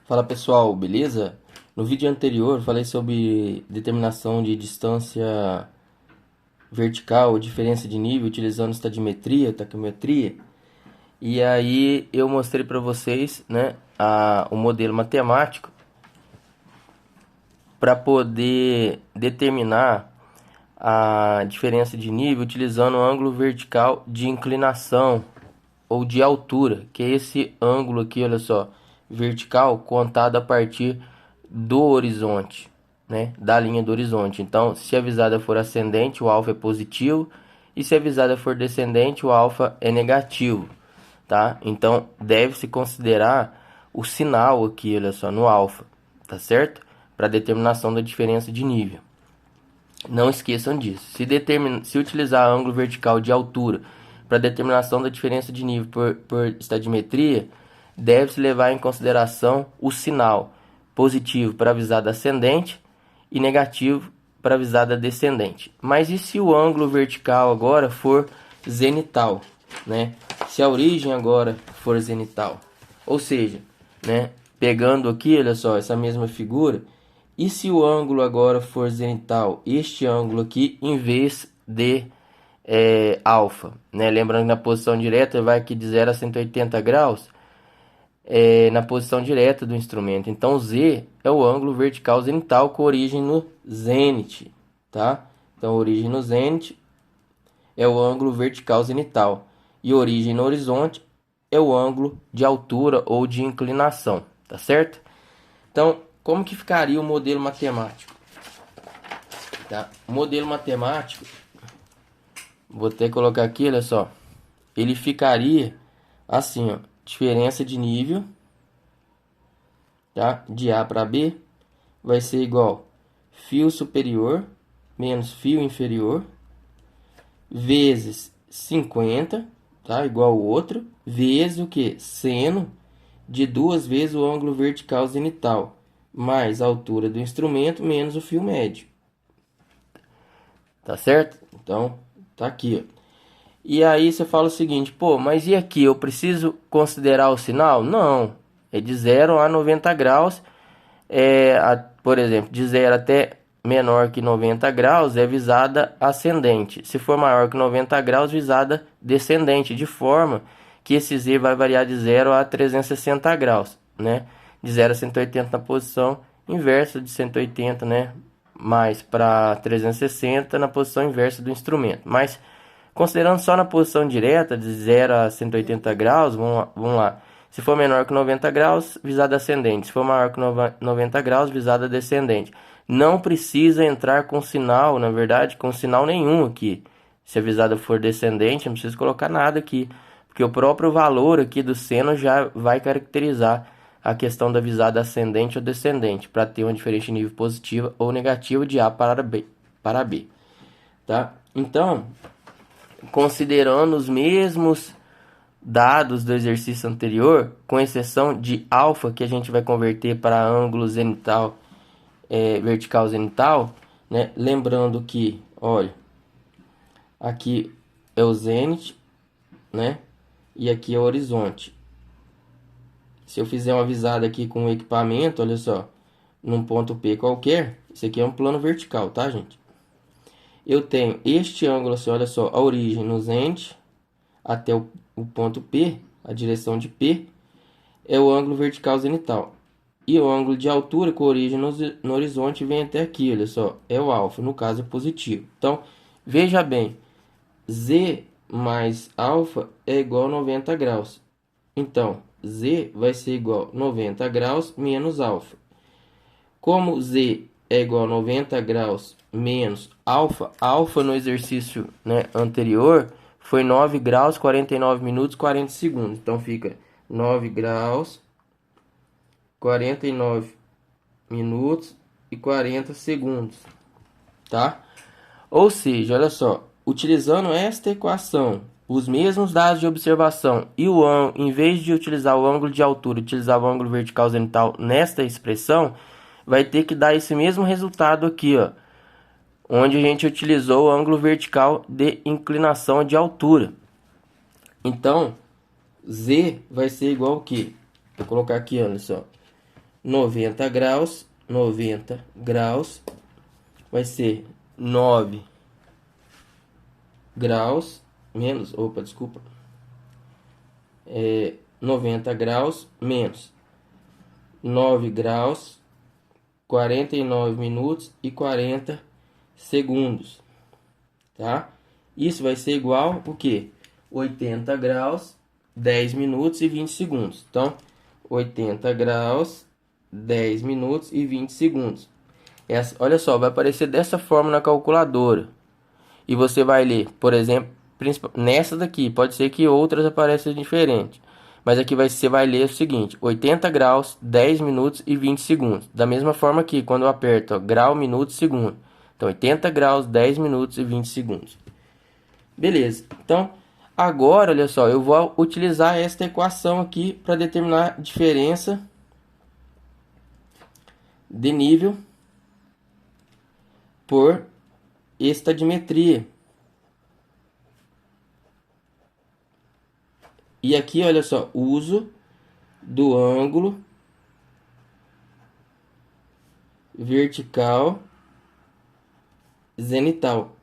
Fala pessoal, beleza? No vídeo anterior falei sobre determinação de distância vertical ou diferença de nível utilizando estadimetria, taquimetria. E aí eu mostrei para vocês, né, o modelo matemático para poder determinar a diferença de nível utilizando o ângulo vertical de inclinação ou de altura, que é esse ângulo aqui, olha só, vertical contado a partir do horizonte, né, da linha do horizonte. Então, se a visada for ascendente, o alfa é positivo, e se a visada for descendente, o alfa é negativo, tá? Então, deve-se considerar o sinal aqui, olha só, no alfa, tá certo? Para determinação da diferença de nível. Não esqueçam disso. Se utilizar ângulo vertical de altura para determinação da diferença de nível por estadimetria, deve-se levar em consideração o sinal positivo para a visada ascendente e negativo para a visada descendente. Mas e se o ângulo vertical agora for zenital, né? Se a origem agora for zenital, ou seja, né, pegando aqui, olha só, essa mesma figura, e se o ângulo agora for zenital, este ângulo aqui, em vez de alfa, né? Lembrando que na posição direta vai aqui de 0 a 180 graus, na posição direta do instrumento. Então, Z é o ângulo vertical zenital com origem no zênite, tá? Então, origem no zênite é o ângulo vertical zenital. E origem no horizonte é o ângulo de altura ou de inclinação, tá certo? Então, como que ficaria o modelo matemático? Tá? O modelo matemático, vou até colocar aqui, olha só. Ele ficaria assim, ó, diferença de nível, tá? De A para B vai ser igual fio superior menos fio inferior vezes 50, tá? Igual o outro, vezes o que? Seno de 2 vezes o ângulo vertical zenital, mais a altura do instrumento, menos o fio médio. Tá certo? Então, tá aqui, ó. E aí você fala o seguinte, pô, mas e aqui, eu preciso considerar o sinal? Não, é de 0 a 90 graus, por exemplo, de 0 até menor que 90 graus é visada ascendente. Se for maior que 90 graus, visada descendente, de forma que esse Z vai variar de 0 a 360 graus, né? De 0 a 180 na posição inversa, de 180, né? Mais para 360 na posição inversa do instrumento. Mas considerando só na posição direta, de 0 a 180 graus, vamos lá. Se for menor que 90 graus, visada ascendente. Se for maior que 90 graus, visada descendente. Não precisa entrar com sinal, na verdade, com sinal nenhum aqui. Se a visada for descendente, não precisa colocar nada aqui. Porque o próprio valor aqui do seno já vai caracterizar a questão da visada ascendente ou descendente, para ter uma diferença de nível positiva ou negativa de A para B. Tá? Então, considerando os mesmos dados do exercício anterior, com exceção de alfa, que a gente vai converter para ângulo zenital, vertical zenital, né? Lembrando que, olha, aqui é o zênite, né? E aqui é o horizonte. Se eu fizer uma visada aqui com o equipamento, olha só, num ponto P qualquer, isso aqui é um plano vertical, tá, gente? Eu tenho este ângulo, assim, olha só, a origem no zênite até o ponto P, a direção de P, é o ângulo vertical zenital. E o ângulo de altura com origem no horizonte vem até aqui, olha só, é o alfa, no caso é positivo. Então, veja bem, Z mais alfa é igual a 90 graus. Então, Z vai ser igual a 90 graus menos alfa. Como Z é igual a 90 graus menos alfa, alfa no exercício, né, anterior foi 9 graus, 49 minutos, 40 segundos. Então fica 9 graus, 49 minutos e 40 segundos, tá? Ou seja, olha só, utilizando esta equação, os mesmos dados de observação e em vez de utilizar o ângulo de altura, utilizar o ângulo vertical zenital nesta expressão, vai ter que dar esse mesmo resultado aqui, ó, onde a gente utilizou o ângulo vertical de inclinação de altura. Então, Z vai ser igual ao quê? Vou colocar aqui, olha só. 90 graus, 90 graus, vai ser 9 graus, menos, opa, desculpa, 90 graus, menos 9 graus, 49 minutos e 40 segundos, tá? Isso vai ser igual o quê? 80 graus, 10 minutos e 20 segundos. Então, 80 graus, 10 minutos e 20 segundos. Olha só, vai aparecer dessa forma na calculadora. E você vai ler, por exemplo, nessa daqui. Pode ser que outras apareçam diferentes. Mas aqui você vai ler o seguinte: 80 graus, 10 minutos e 20 segundos. Da mesma forma que quando eu aperto ó, grau, minuto, segundo. Então, 80 graus, 10 minutos e 20 segundos. Beleza. Então, agora, olha só, eu vou utilizar esta equação aqui para determinar a diferença de nível por estadimetria. E aqui, olha só, uso do ângulo vertical zenital,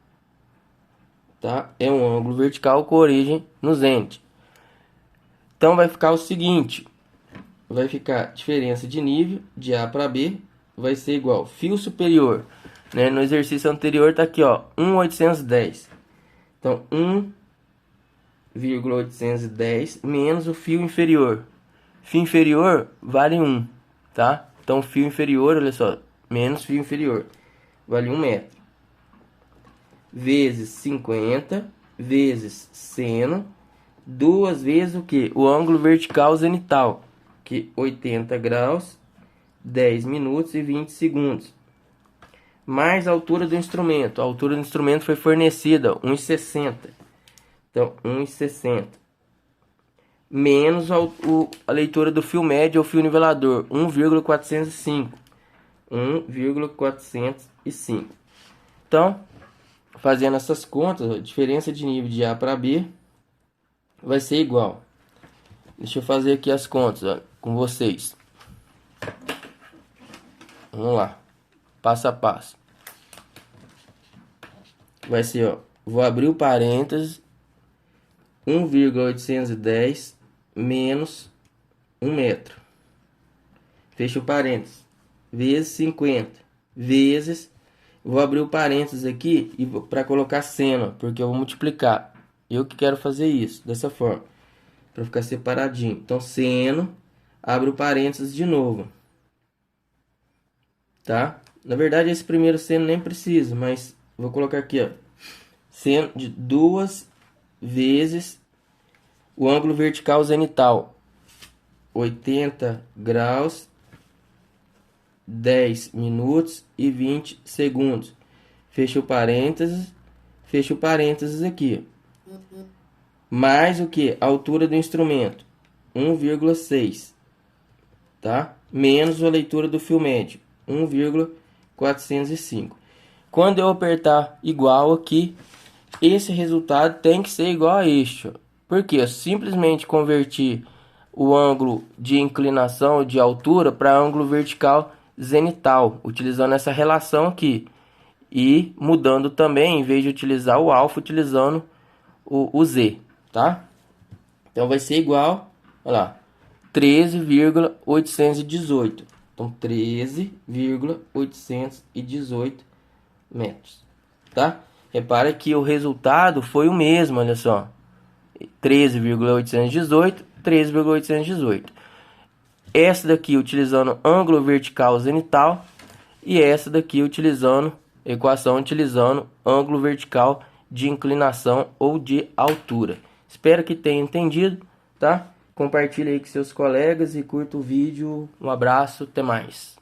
tá? É um ângulo vertical com origem no zênite. Então vai ficar o seguinte, vai ficar diferença de nível de A para B vai ser igual fio superior, né? No exercício anterior tá aqui, ó, 1.810. Então 1,810 menos o fio inferior. Fio inferior vale 1, tá? Então fio inferior, olha só, menos fio inferior vale 1 metro. Vezes 50 vezes seno, duas vezes o que? O ângulo vertical zenital, que 80 graus, 10 minutos e 20 segundos. Mais a altura do instrumento. A altura do instrumento foi fornecida, 1,60. Então, 1,60. Menos a leitura do fio médio ou fio nivelador, 1,405. 1,405. Então, fazendo essas contas, a diferença de nível de A para B vai ser igual. Deixa eu fazer aqui as contas, ó, com vocês. Vamos lá, passo a passo. Vai ser, ó, vou abrir o parênteses, 1,810 menos 1 metro. Fecha o parênteses, vezes 50, vezes, vou abrir o parênteses aqui e para colocar seno, porque eu vou multiplicar. Eu que quero fazer isso, dessa forma, para ficar separadinho. Então, seno, abre o parênteses de novo. Tá? Na verdade, esse primeiro seno nem precisa, mas vou colocar aqui, ó. Seno de 2 vezes o ângulo vertical zenital. 80 graus, 10 minutos e 20 segundos. Fecha o parênteses aqui. Mais o que? A altura do instrumento, 1,6, tá? Menos a leitura do fio médio, 1,405. Quando eu apertar igual aqui, esse resultado tem que ser igual a este. Porque eu simplesmente converti o ângulo de inclinação ou de altura para ângulo vertical zenital, utilizando essa relação aqui. E mudando também, em vez de utilizar o alfa, utilizando o z, tá? Então vai ser igual, olha lá, 13,818. Então 13,818 metros, tá? Repara que o resultado foi o mesmo, olha só. 13,818, 13,818. Essa daqui utilizando ângulo vertical zenital e essa daqui utilizando equação utilizando ângulo vertical de inclinação ou de altura. Espero que tenha entendido, tá? Compartilhe aí com seus colegas e curta o vídeo. Um abraço, até mais.